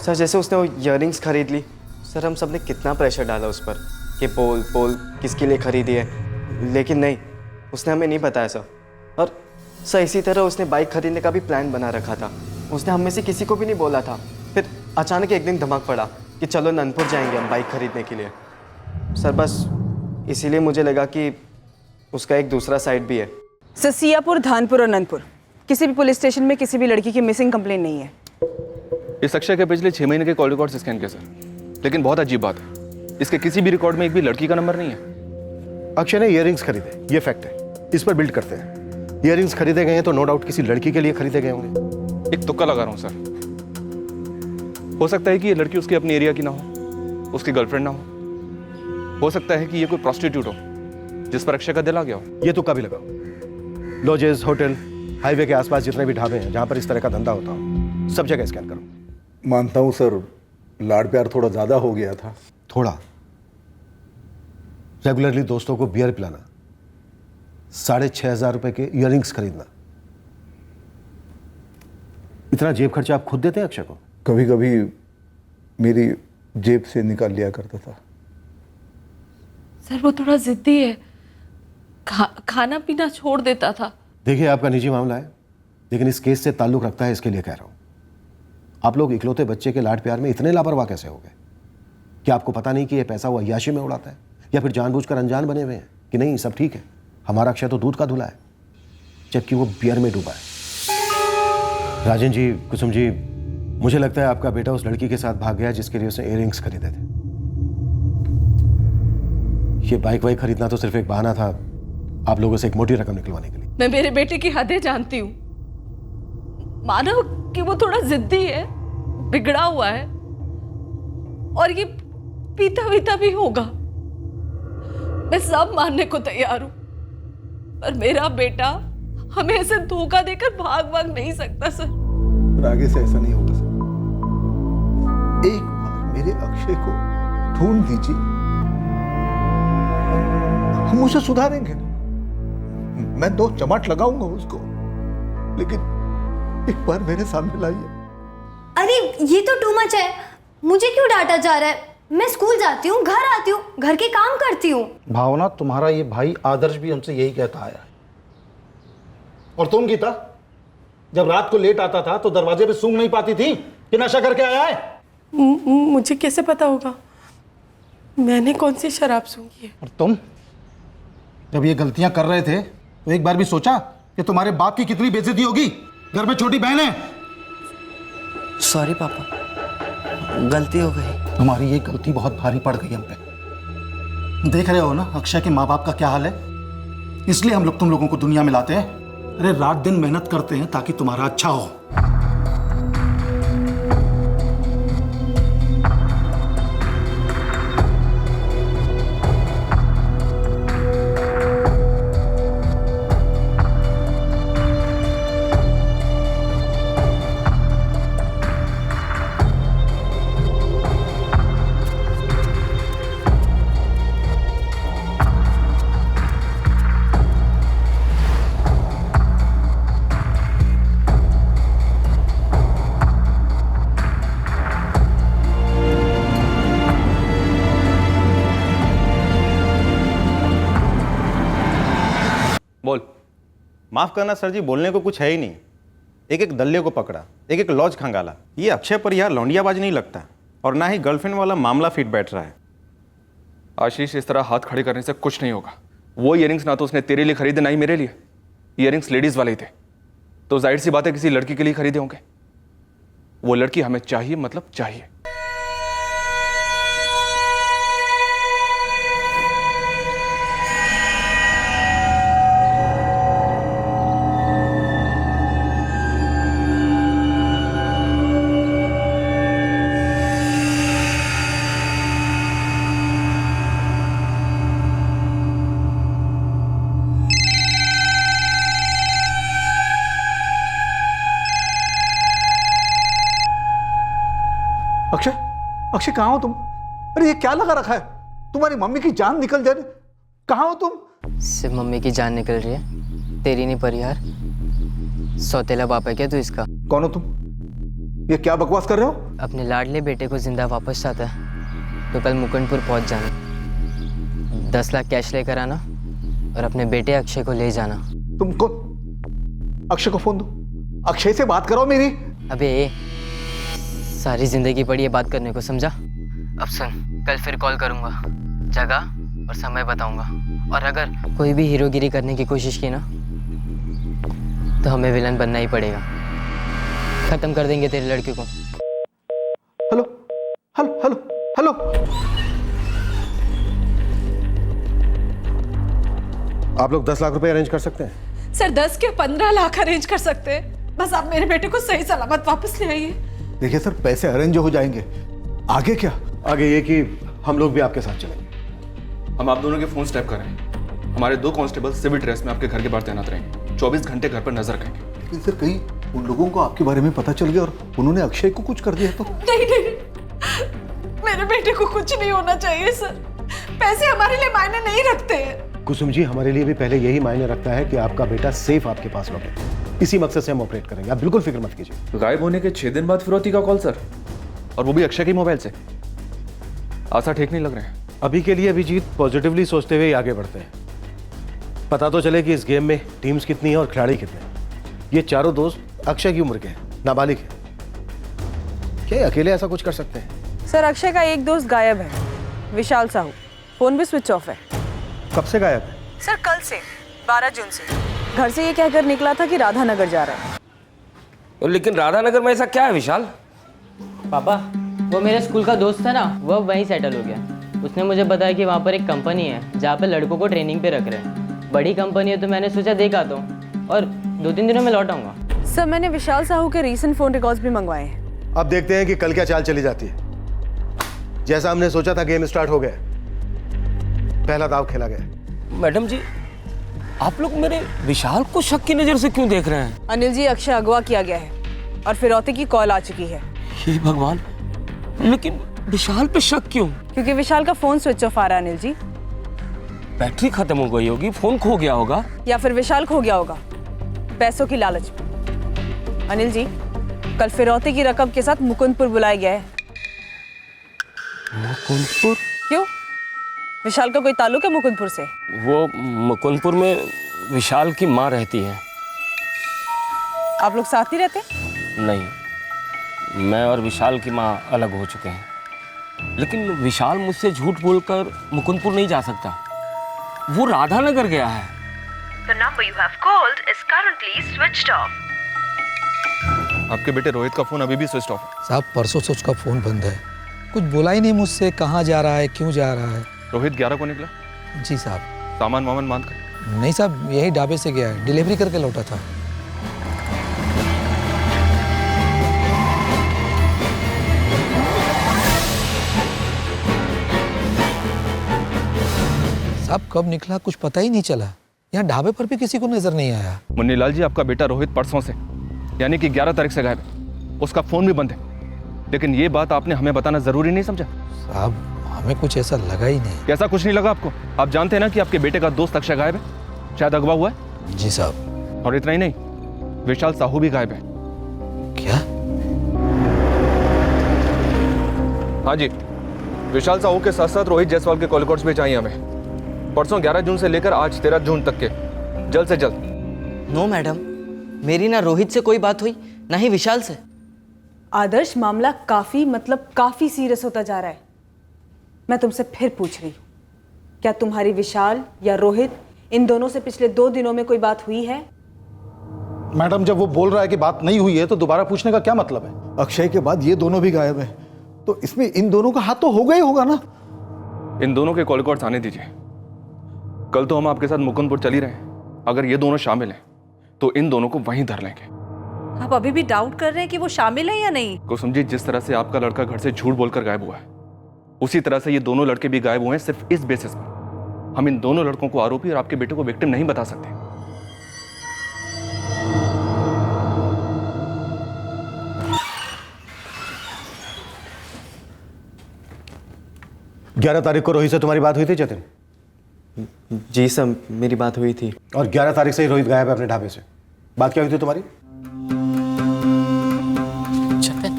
सर जैसे उसने वो इयररिंग्स खरीद ली, सर हम सब ने कितना प्रेशर डाला उस पर कि बोल बोल किसके लिए खरीदी है, लेकिन नहीं, उसने हमें नहीं बताया सर। और सर इसी तरह उसने बाइक खरीदने का भी प्लान बना रखा था। उसने हम में से किसी को भी नहीं बोला था। फिर अचानक एक दिन धमक पड़ा कि चलो नंदपुर जाएंगे हम बाइक खरीदने के लिए। सर बस इसीलिए मुझे लगा कि उसका एक दूसरा साइड भी है। सर सियापुर, धानपुर और अनंतपुर किसी भी पुलिस स्टेशन में किसी भी लड़की की मिसिंग कंप्लेंट नहीं है। इस अक्षय के पिछले 6 महीने के कॉल रिकॉर्ड स्कैन किए सर, लेकिन बहुत अजीब बात है, इसके किसी भी रिकॉर्ड में एक भी लड़की का नंबर नहीं है। अक्षय ने ईयररिंग्स खरीदे, ये फैक्ट है, इस पर बिल्ड करते हैं। ईयररिंग्स खरीदे गए हैं तो नो डाउट किसी लड़की के लिए खरीदे गए होंगे। एक तुक्का लगा रहा हूँ सर, हो सकता है कि ये लड़की उसकी अपनी एरिया की ना हो, उसकी गर्लफ्रेंड ना हो सकता है कि ये कोई प्रोस्टिट्यूट हो जिस पर अक्षय का दिल आ गया हो। ये तुक्का भी लगाओ। लॉजेस, होटल, हाईवे के आसपास जितने भी ढाबे हैं जहां पर इस तरह का धंधा होता हो, सब जगह स्कैन करो। मानता हूँ सर, लाड प्यार थोड़ा ज़्यादा हो गया था। थोड़ा? रेगुलरली दोस्तों को बियर पिलाना, 6,500 रुपए के ईयररिंग्स खरीदना, इतना जेब खर्चा आप खुद देते हैं अक्षय को? कभी कभी मेरी जेब से निकाल लिया करता था। सर वो थोड़ा जिद्दी है, खाना पीना छोड़ देता था। देखिए आपका निजी मामला है, लेकिन इस केस से ताल्लुक रखता है, इसके लिए कह रहा हूं। आप लोग इकलौते बच्चे के लाड प्यार में इतने लापरवाह कैसे हो गए? क्या आपको पता नहीं कि ये पैसा वो अय्याशी में उड़ाता है, या फिर जानबूझकर अनजान बने हुए हैं कि नहीं सब ठीक है, हमारा अक्षय तो दूध का धुला है, जबकि वो बियर में डूबा है। राजन जी, कुसुम जी, मुझे लगता है आपका बेटा उस लड़की के साथ भाग गया जिसके लिए उसने ईयररिंग्स खरीदे थे। ये बाइक वाइक खरीदना तो सिर्फ एक बहाना था आप लोगों से एक मोटी रकम निकलवाने के लिए। मैं मेरे बेटे की हदें जानती हूँ। मानो कि वो थोड़ा जिद्दी है, बिगड़ा हुआ है, और ये पीता वीता भी होगा, मैं सब मानने को तैयार हूं, पर मेरा बेटा हमें ऐसे धोखा देकर भाग नहीं सकता सर। पर आगे से ऐसा नहीं होगा सर। एक बार मेरे अक्षय को ढूंढ दीजिए, हम उसे सुधारेंगे। मैं 2 चमाट लगाऊंगा उसको, लेकिन एक बार मेरे सामने लाइए। अरे ये तो टू मच है, मुझे क्यों डांटा जा रहा है? मैं स्कूल जाती हूँ, घर आती हूँ, घर के काम करती हूँ। भावना, तुम्हारा ये भाई आदर्श भी हमसे यही कहता आया है। और तुम गीता, जब रात को लेट आता था तो दरवाजे पे सूंघ नहीं पाती थी कि नशा करके आया है? मुझे कैसे पता होगा? मैंने कौन सी शराब सूंघी है? और तुम जब ये गलतियां कर रहे थे तो एक बार भी सोचा कि तुम्हारे बाप की कितनी बेइज्जती होगी? घर में छोटी बहन है। सॉरी पापा, गलती हो गई। तुम्हारी ये गलती बहुत भारी पड़ गई हम पे। देख रहे हो ना अक्षय के माँ बाप का क्या हाल है, इसलिए हम लोग तुम लोगों को दुनिया में लाते हैं। अरे रात दिन मेहनत करते हैं ताकि तुम्हारा अच्छा हो। बोल। माफ करना सर जी, बोलने को कुछ है ही नहीं। एक एक दल्ले को पकड़ा, एक एक लॉज खंगाला। ये अक्षय पर यार लौंडियाबाज नहीं लगता, और ना ही गर्लफ्रेंड वाला मामला फिट बैठ रहा है। आशीष, इस तरह हाथ खड़े करने से कुछ नहीं होगा। वो ईयरिंग्स ना तो उसने तेरे लिए खरीदे ना ही मेरे लिए। ईयरिंग्स लेडीज वाले ही थे, तो जाहिर सी बात है किसी लड़की के लिए खरीदे होंगे। वो लड़की हमें चाहिए, मतलब चाहिए। अक्षय, अक्षय कहाँ हो तुम? अरे ये क्या लगा रखा है? तुम्हारी मम्मी की जान निकल जा रही। कहाँ हो तुम? सिर्फ मम्मी की जान निकल रही है, तेरी नहीं पर यार। सौतेला बाप है क्या तू इसका? कौन हो तुम? ये क्या बकवास कर रहे हो? अपने लाडले बेटे को जिंदा वापस चाहता है तो कल मुकुंदपुर पहुंच जाना, 10 लाख कैश लेकर आना और अपने बेटे अक्षय को ले जाना। तुम कौन? अक्षय को फोन दो, अक्षय से बात करो मेरी। अबे सारी जिंदगी पड़ी है बात करने को, समझा? अब सुन, कल फिर कॉल करूंगा, जगह और समय बताऊंगा, और अगर कोई भी हीरोगिरी करने की कोशिश की ना तो हमें विलन बनना ही पड़ेगा। खत्म कर देंगे तेरे लड़के को। हेलो हेलो हेलो हेलो, आप लोग 10 लाख रुपए अरेंज कर सकते हैं? सर 10 के 15 लाख अरेंज कर सकते हैं, बस आप मेरे बेटे को सही सलामत वापस ले आइए। देखिए सर, पैसे अरेंज हो जाएंगे, आगे क्या? आगे ये कि हम लोग भी आपके साथ चलेंगे। हम आप दोनों के फोन स्टैप कर रहे हैं। हमारे 2 कांस्टेबल सिविल ड्रेस में आपके घर के बाहर तैनात रहेंगे, 24 घंटे घर पर नजर रखेंगे। लेकिन सर कहीं उन लोगों को आपके बारे में पता चल गया और उन्होंने अक्षय को कुछ कर दिया तो? नहीं नहीं, मेरे बेटे को कुछ नहीं होना चाहिए सर, पैसे हमारे लिए मायने नहीं रखते हैं। कुसुम जी, हमारे लिए भी पहले यही मायने रखता है कि आपका बेटा सेफ आपके पास लौटे। इसी मकसद से हम ऑपरेट करेंगे, आप बिल्कुल फिक्र मत कीजिए। गायब होने के 6 दिन बाद फिरौती का कॉल सर, और वो भी अक्षय के मोबाइल से। आशा ठीक नहीं लग रहे हैं। अभी के लिए अभिजीत पॉजिटिवली सोचते हुए आगे बढ़ते हैं। पता तो चले कि इस गेम में टीम्स कितनी है और खिलाड़ी कितने हैं। ये चारों दोस्त अक्षय की उम्र के हैं, नाबालिग हैं। क्या ये अकेले ऐसा कुछ कर सकते हैं? सर अक्षय का एक दोस्त गायब है, विशाल साहू, फोन भी स्विच ऑफ है। कब से गायब है? सर कल से, 12 जून से। घर से ये कहकर निकला था कि राधानगर जा रहा है। लेकिन राधानगर में ऐसा क्या है विशाल? पापा, वो मेरे स्कूल का दोस्त था ना, वो अब वहीं सेटल हो गया। उसने मुझे बताया कि वहाँ पर एक कंपनी है जहाँ पे लड़कों को ट्रेनिंग पे रख रहे हैं। बड़ी कंपनी है तो मैंने सोचा देख आता हूँ, और 2-3 दिनों में लौट आऊँगा। सर मैंने विशाल साहू के रीसेंट फोन रिकॉर्ड्स भी मंगवाए हैं। अब देखते हैं कि कल क्या चाल चली जाती है। जैसा हमने सोचा था, गेम स्टार्ट हो गया, पहला दाव खेला गया। मैडम जी, आप लोग मेरे विशाल को शक की नजर से क्यों देख रहे हैं? अनिल जी, अक्षय अगवा किया गया है और फिरौती की कॉल आ चुकी है। हे भगवान, लेकिन विशाल पे शक क्यों? क्योंकि विशाल का फोन स्विच ऑफ आ रहा है अनिल जी। बैटरी खत्म हो गई होगी, फोन खो गया होगा, या फिर विशाल खो गया होगा पैसों की लालच में। अनिल जी, कल फिरौती की रकम के साथ मुकुंदपुर बुलाया गया है। मुकुंदपुर? क्यों, विशाल का कोई ताल्लुक है मुकुंदपुर से? वो मुकुंदपुर में विशाल की माँ रहती है। आप लोग साथ ही रहते? नहीं, मैं और विशाल की माँ अलग हो चुके हैं। लेकिन विशाल मुझसे झूठ बोलकर मुकुंदपुर नहीं जा सकता, वो राधानगर गया है। The number you have called is currently switched off. आपके बेटे रोहित का फोन अभी भी स्विच ऑफ है। साहब परसों से उसका फोन बंद है, कुछ बोला ही नहीं मुझसे, कहाँ जा रहा है, क्यों जा रहा है। रोहित 11 को निकला? जी साहब। सामान वामान बांध कर? नहीं साहब, यही ढाबे से गया है, डिलीवरी करके लौटा था। साहब कब निकला कुछ पता ही नहीं चला, यहाँ ढाबे पर भी किसी को नजर नहीं आया। मुन्नीलाल जी, आपका बेटा रोहित परसों से, यानी कि 11 तारीख से गायब है। उसका फोन भी बंद है, लेकिन ये बात आपने हमें बताना जरूरी नहीं समझा? साहब हमें कुछ ऐसा लगा ही नहीं। कैसा कुछ नहीं लगा आपको? आप जानते हैं ना कि आपके बेटे का दोस्त अक्षय गायब है, शायद अगवा हुआ है। जी साहब। और इतना ही नहीं, विशाल साहू भी गायब है। क्या? हाँ जी, विशाल साहू के साथ साथ रोहित जायसवाल के कॉल रिकॉर्ड्स भी चाहिए हमें, परसों 11 जून से लेकर आज 13 जून तक के, जल्द से जल्द। नो मैडम, मेरी ना रोहित से कोई बात हुई, ना ही विशाल से। आदर्श, मामला काफी सीरियस होता जा रहा है। मैं तुमसे फिर पूछ रही हूँ, क्या तुम्हारी विशाल या रोहित इन दोनों से पिछले 2 दिनों में कोई बात हुई है? मैडम, जब वो बोल रहा है कि बात नहीं हुई है तो दोबारा पूछने का क्या मतलब है? अक्षय के बाद ये दोनों भी गायब हैं, तो इसमें इन दोनों का हाथ तो होगा ही होगा ना। इन दोनों के कॉल रिकॉर्ड्स आने दीजिए। कल तो हम आपके साथ मुकुंदपुर चल ही रहे हैं, अगर ये दोनों शामिल हैं तो इन दोनों को वहीं धर लेंगे। आप अभी भी डाउट कर रहे हैं कि वो शामिल है या नहीं? कुसुम जी, जिस तरह से आपका लड़का घर से झूठ बोलकर गायब हुआ है, उसी तरह से ये दोनों लड़के भी गायब हुए हैं। सिर्फ इस बेसिस पर हम इन दोनों लड़कों को आरोपी और आपके बेटे को विक्टिम नहीं बता सकते। ग्यारह तारीख को रोहित से तुम्हारी बात हुई थी जतिन? जी सर, मेरी बात हुई थी। और 11 तारीख से ही रोहित गायब है अपने ढाबे से। बात क्या हुई थी तुम्हारी? जतिन,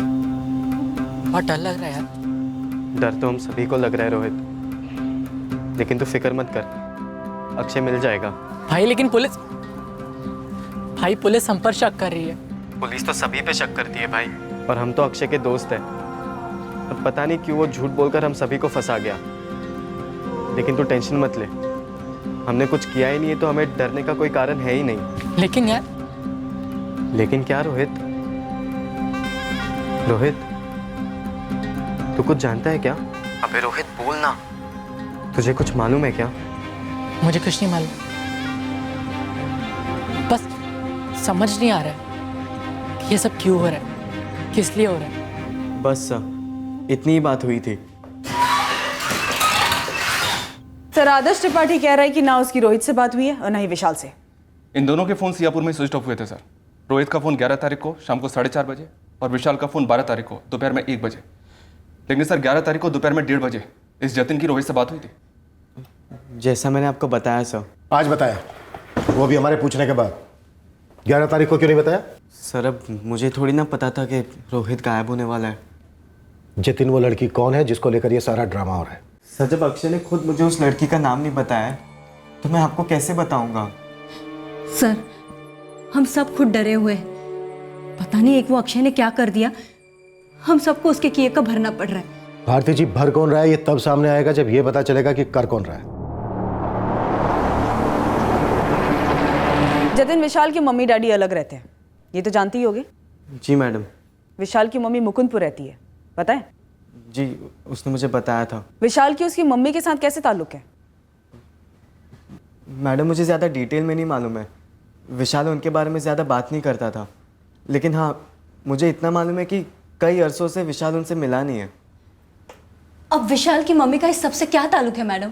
बहुत डर लग रहा है यार। डर तो हम सभी को लग रहा है रोहित, लेकिन तू फिक्र मत कर, अक्षय मिल जाएगा। भाई लेकिन पुलिस हम पर शक कर रही है। पुलिस तो सभी पे शक करती है भाई, पर हम तो अक्षय के दोस्त हैं। अब पता नहीं क्यों वो झूठ बोलकर हम सभी को फंसा गया। लेकिन तू टेंशन मत ले, हमने कुछ किया ही नहीं है तो हमें डरने का कोई कारण है ही नहीं। लेकिन यार लेकिन क्या रोहित? रोहित, तू कुछ जानता है क्या? अबे रोहित बोल ना, तुझे कुछ मालूम है क्या? मुझे कुछ नहीं मालूम, बस समझ नहीं आ रहा है कि ये सब क्यों हो रहा है, किस लिए हो रहा है। बस सर, इतनी ही बात हुई थी। सर, आदर्श त्रिपाठी कह रहा है कि ना उसकी रोहित से बात हुई है और ना ही विशाल से। इन दोनों के फ़ोन सियापुर में स्विच ऑफ हुए थे सर। रोहित का फ़ोन 11 तारीख को शाम को 4:30 बजे और विशाल का फ़ोन 12 तारीख को दोपहर में 1 बजे। लेकिन सर 11 तारीख को दोपहर में 1:30 बजे इस जतिन की रोहित से बात हुई थी। जैसा मैंने आपको बताया सर। आज बताया, वो भी हमारे पूछने के बाद। 11 तारीख को क्यों नहीं बताया? सर अब मुझे थोड़ी ना पता था कि रोहित गायब होने वाला है। जतिन वो लड़की कौन है जिसको लेकर ये सारा ड्रामा हो रहा है? सर जब अक्षय ने खुद मुझे उस लड़की का नाम नहीं बताया तो मैं आपको कैसे बताऊंगा? सर, हम सब खुद डरे हुए हैं। पता नहीं एक वो अक्षय ने क्या कर दिया, हम सबको उसके किए का भरना पड़ रहा है। भारती जी, भर कौन रहा है ये तब सामने आएगा जब ये पता चलेगा कि कर कौन रहा है। जतिन, विशाल की मम्मी डैडी अलग रहते हैं, ये तो जानती ही होगी। जी मैडम। विशाल की मम्मी मुकुंदपुर रहती है, पता है? जी, उसने मुझे बताया था। विशाल की उसकी मम्मी के साथ कैसे ताल्लुक है? मैडम मुझे ज़्यादा डिटेल में नहीं मालूम है, विशाल उनके बारे में ज़्यादा बात नहीं करता था। लेकिन हाँ, मुझे इतना मालूम है कि कई अरसों से विशाल उनसे मिला नहीं है। अब विशाल की मम्मी का इस सबसे क्या ताल्लुक है मैडम?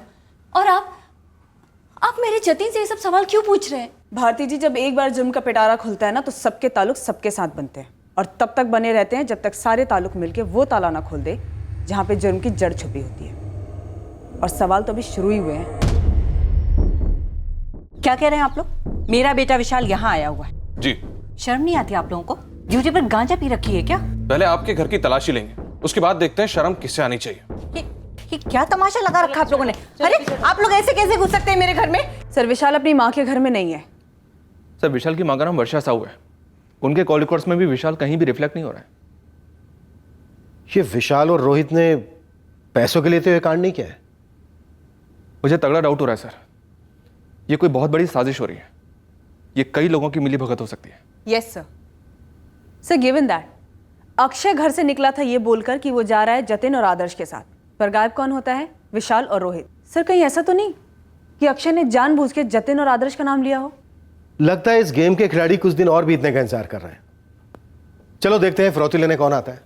और आप मेरे जतिन से ये सब सवाल क्यों पूछ रहे हैं? भारती जी, जब एक बार जुर्म का पिटारा खुलता है ना तो सबके ताल्लुक सबके साथ बनते हैं और तब तक बने रहते हैं जब तक सारे ताल्लुक मिलके वो ताला ना खोल दे जहाँ पे जुर्म की जड़ छुपी होती है। और सवाल तो अभी शुरू ही हुए हैं। क्या कह रहे हैं आप लोग? मेरा बेटा विशाल यहाँ आया हुआ है। जी। शर्म नहीं आती आप लोगों को? ड्यूटी पर गांजा पी रखी है क्या? पहले आपके घर की तलाशी लेंगे, उसके बाद देखते हैं शर्म किससे आनी चाहिए। ये क्या तमाशा लगा रखा आप लोगों ने? अरे आप लोग ऐसे कैसे घुस सकते हैं मेरे घर में? सर, विशाल अपनी माँ के घर में नहीं है। सर, विशाल की माँ का नाम वर्षा साहू है, उनके कॉल रिकॉर्ड्स में भी विशाल कहीं भी रिफ्लेक्ट नहीं हो रहा है। ये विशाल और रोहित ने पैसों के लिए तो ये कांड नहीं किया है? मुझे तगड़ा डाउट हो रहा है सर, ये कोई बहुत बड़ी साजिश हो रही है। ये कई लोगों की मिली भगत हो सकती है। Yes sir. Sir, given that Akshay घर से निकला था ये बोलकर कि वो जा रहा है जतिन और आदर्श के साथ, पर गायब कौन होता है? विशाल और रोहित। सर, कहीं ऐसा तो नहीं कि अक्षय ने जानबूझ के जतिन और आदर्श का नाम लिया हो? लगता है इस गेम के खिलाड़ी कुछ दिन और बीतने का इंतजार कर रहे हैं। चलो देखते हैं फिरौती लेने कौन आता है।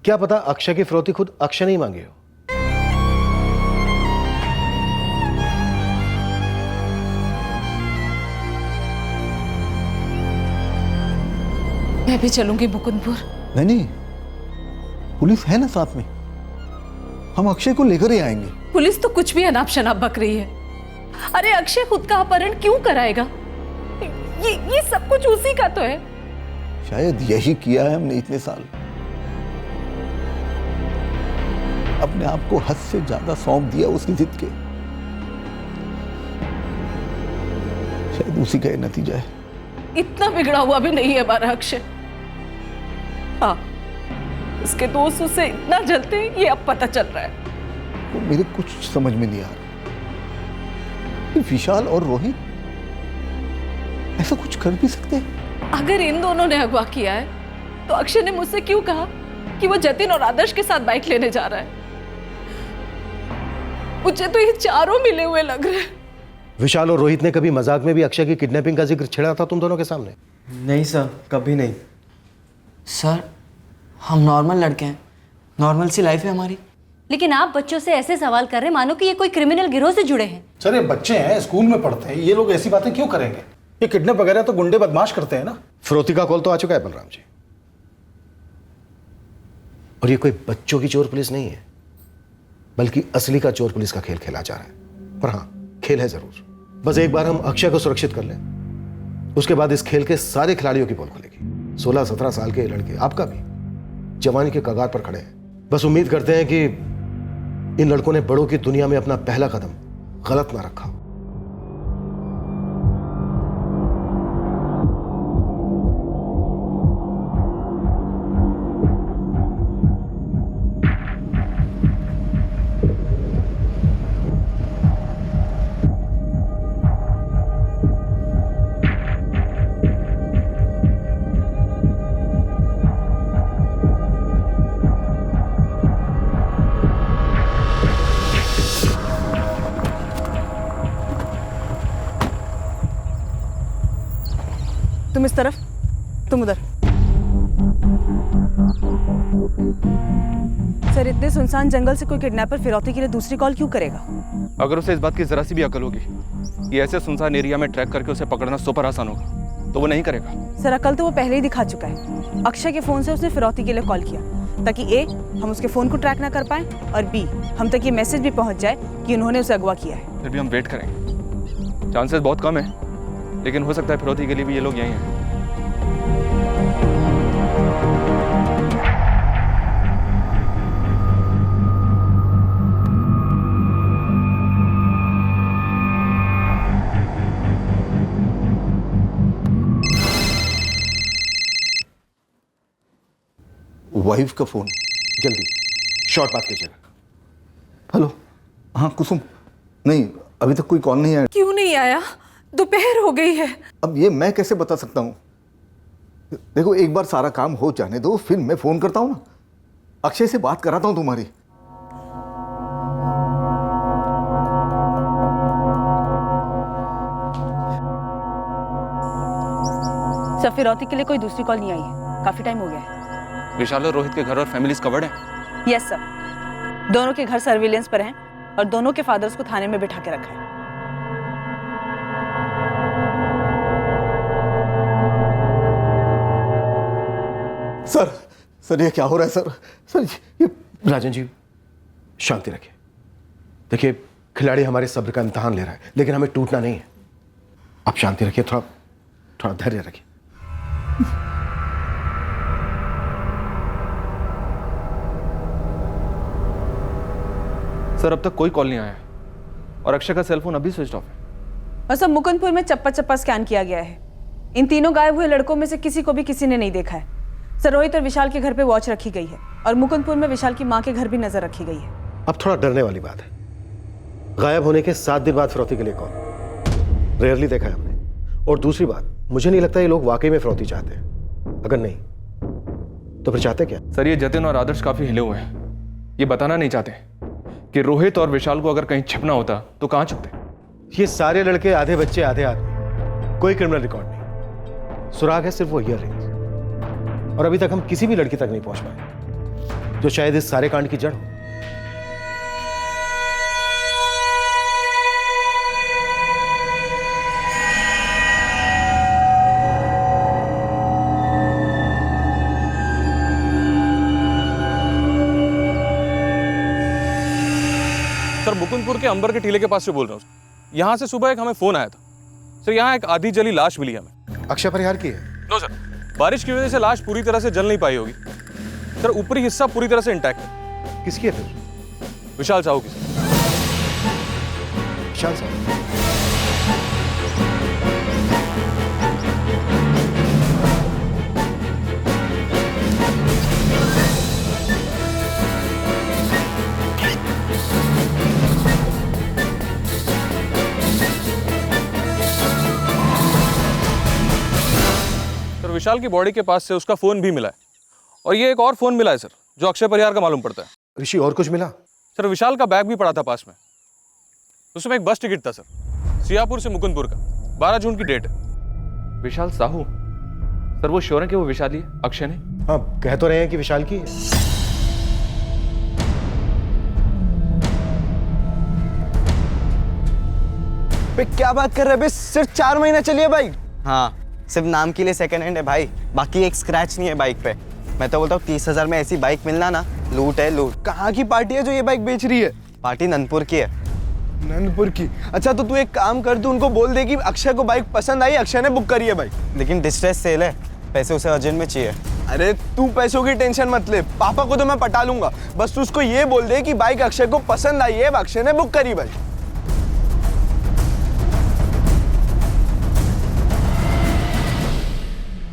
क्या पता अक्षय की फिरौती खुद अक्षय नहीं मांगी हो। मैं भी चलूंगी मुकुंदपुर। नहीं, पुलिस है ना साथ में, हम अक्षय को लेकर ही आएंगे। पुलिस तो कुछ भी अनाप शनाप बक रही है। अरे अक्षय खुद का अपहरण क्यों कराएगा? ये सब कुछ उसी का तो है। शायद यही किया है हमने इतने साल, अपने आप को हद से ज्यादा सौंप दिया उसकी जिद के। शायद उसी का ये नतीजा है। इतना बिगड़ा हुआ भी नहीं है हमारा अक्षय। हाँ, उसके दोस्त उससे इतना जलते हैं ये अब पता चल रहा है। वो मेरे कुछ समझ में नहीं आ रहा, विशाल और रोहित ऐसा कुछ कर भी सकते हैं? अगर इन दोनों ने अगवा किया है तो अक्षय ने मुझसे क्यों कहा कि वो जतिन और आदर्श के साथ बाइक लेने जा रहा है? मुझे तो ये चारों मिले हुए लग रहे हैं। विशाल और रोहित ने कभी मजाक में भी अक्षय की किडनैपिंग का जिक्र छेड़ा था तुम दोनों के सामने? नहीं सर, कभी नहीं। सर, हम नॉर्मल लड़के हैं, नॉर्मल सी लाइफ है हमारी। लेकिन आप बच्चों से ऐसे सवाल कर रहे हैं मानो कि ये कोई क्रिमिनल गिरोह से जुड़े हैं। सर, ये बच्चे हैं, स्कूल में पढ़ते हैं, ये लोग ऐसी बातें क्यों करेंगे? ये किडनैप वगैरह तो गुंडे बदमाश करते हैं ना। फिरौती का कॉल तो आ चुका है बलराम जी, और ये कोई बच्चों की चोर पुलिस नहीं है, बल्कि असली का चोर पुलिस का खेल खेला जा रहा है। पर हाँ, खेल है जरूर। बस एक बार हम अक्षय को सुरक्षित कर लें, उसके बाद इस खेल के सारे खिलाड़ियों की पोल खुलेगी। 16-17 साल के लड़के, आपका भी, जवानी के कगार पर खड़े हैं। बस उम्मीद करते हैं कि इन लड़कों ने बड़ों की दुनिया में अपना पहला कदम गलत ना रखा हो। तुम इस तरफ, तुम उधर। सर, इतने सुनसान जंगल से कोई किडनैपर फिरौती के लिए दूसरी कॉल क्यों करेगा? अगर उसे इस बात की जरा सी भी अकल होगी कि ऐसे सुनसान एरिया में ट्रैक करके उसे पकड़ना सुपर आसान होगा, तो वो नहीं करेगा। सर, अकल तो वो पहले ही दिखा चुका है। अक्षय के फोन से उसने फिरौती के लिए कॉल किया ताकि ए, हम उसके फोन को ट्रैक ना कर पाए, और बी, हम तक ये मैसेज भी पहुंच जाए कि उन्होंने उसे अगवा किया है। फिर भी हम वेट करेंगे। चांसेस बहुत कम है, लेकिन हो सकता है फिरौती के लिए भी ये लोग यहीं हैं। वाइफ का फोन, जल्दी शॉर्ट बात कीजिएगा। हेलो, हाँ कुसुम। नहीं, अभी तक कोई कॉल नहीं आया। क्यों नहीं आया? दोपहर हो गई है। अब ये मैं कैसे बता सकता हूँ? देखो, एक बार सारा काम हो जाने दो, फिर मैं फोन करता हूँ ना। अक्षय से बात कराता हूँ तुम्हारी। सर, फिरौती के लिए कोई दूसरी कॉल नहीं आई है, काफी टाइम हो गया है। विशाल और रोहित के घर और फैमिलीज कवर्ड है? यस सर, दोनों के घर सर्विलेंस पर हैं और दोनों के फादर्स को थाने में बिठा के रखा है। सर ये क्या हो रहा है सर? सर ये राजन जी, शांति रखिए। देखिए, खिलाड़ी हमारे सब्र का इम्तिहान ले रहा है, लेकिन हमें टूटना नहीं है। आप शांति रखिए, थोड़ा धैर्य रखिए। सर, अब तक कोई कॉल नहीं आया है और अक्षय का सेलफोन अभी स्विच ऑफ है। और सब मुकुंदपुर में चप्पा चप्पा स्कैन किया गया है। इन तीनों गायब हुए लड़कों में से किसी को भी किसी ने नहीं देखा है। सर, रोहित और विशाल के घर पे वॉच रखी गई है और मुकुंदपुर में विशाल की मां के घर भी नजर रखी गई है। अब थोड़ा डरने वाली बात है। गायब होने के 7 दिन बाद फिरौती के लिए कॉल, रेयरली देखा है हमने। और दूसरी बात, मुझे नहीं लगता ये लोग वाकई में फिरौती चाहते हैं। अगर नहीं तो फिर चाहते क्या? सर, ये जतिन और आदर्श काफी हिले हुए हैं। ये बताना नहीं चाहते कि रोहित और विशाल को अगर कहीं छिपना होता तो कहां छुपते। ये सारे लड़के आधे बच्चे आधे आदमी, कोई क्रिमिनल रिकॉर्ड नहीं। सुराग है सिर्फ वो ईयररिंग्स, और अभी तक हम किसी भी लड़की तक नहीं पहुंच पाए जो शायद इस सारे कांड की जड़ हो। सर, मुकुंदपुर के अंबर के टीले के पास से बोल रहा हूँ। यहाँ से सुबह एक हमें फोन आया था। सर, यहाँ एक आधी जली लाश मिली हमें। अक्षय परिहार की है? नो सर, बारिश की वजह से लाश पूरी तरह से जल नहीं पाई होगी। सर, ऊपरी हिस्सा पूरी तरह से इंटैक्ट है। किसकी है फिर? विशाल साहू की। विशाल साहू? विशाल की बॉडी के पास से उसका फोन भी मिला है, और ये एक और फोन मिला है सर, जो अक्षय परिहार का मालूम पड़ता है। ऋषि, और कुछ मिला? सर, विशाल का बैग भी पड़ा था पास में। उसमें एक बस टिकट था सर, सियापुर से मुकुंदपुर का। 12 जून की डेट है। विशाल साहू? सर, वो श्योर है कि वो विशाल ही है, अक्षय नहीं? हाँ, कह तो रहे हैं कि विशाल की है। बे, क्या बात कर रहे हैं? सिर्फ 4 महीना चलिए बाइक। हाँ, सिर्फ नाम के लिए सेकंड हैंड है भाई, बाकी एक स्क्रैच नहीं है बाइक पे। मैं तो बोलता हूँ 30,000 में ऐसी बाइक मिलना ना, लूट है लूट। कहाँ की पार्टी है जो ये बाइक बेच रही है? पार्टी नंदपुर की है। नंदपुर की? अच्छा, तो तू एक काम कर, तू उनको बोल दे कि अक्षय को बाइक पसंद आई, अक्षय ने बुक करी है बाइक। लेकिन डिस्ट्रेस सेल है, पैसे उसे अर्जेंट में चाहिए। अरे तू पैसों की टेंशन मत ले, पापा को तो मैं पटा लूंगा। बस तू उसको ये बोल दे कि बाइक अक्षय को पसंद आई है, अक्षय ने बुक करी बाइक।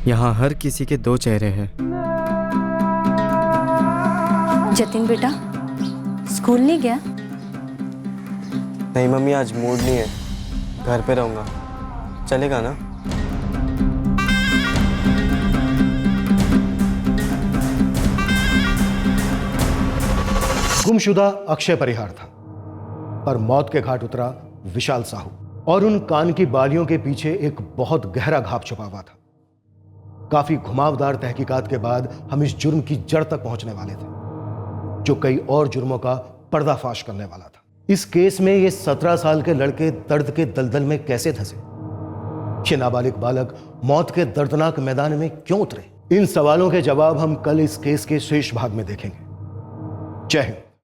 यहाँ हर किसी के 2 चेहरे हैं। जतिन बेटा, स्कूल नहीं गया? नहीं मम्मी, आज मूड नहीं है, घर पे रहूंगा। चलेगा ना? गुमशुदा अक्षय परिहार था, पर मौत के घाट उतरा विशाल साहू, और उन कान की बालियों के पीछे एक बहुत गहरा घाव छुपा हुआ था। काफी घुमावदार तहकीकात के बाद हम इस जुर्म की जड़ तक पहुंचने वाले थे, जो कई और जुर्मों का पर्दाफाश करने वाला था। इस केस में ये 17 साल के लड़के दर्द के दलदल में कैसे धंसे? ये नाबालिग बालक मौत के दर्दनाक मैदान में क्यों उतरे? इन सवालों के जवाब हम कल इस केस के शेष भाग में देखेंगे। जय हिंद।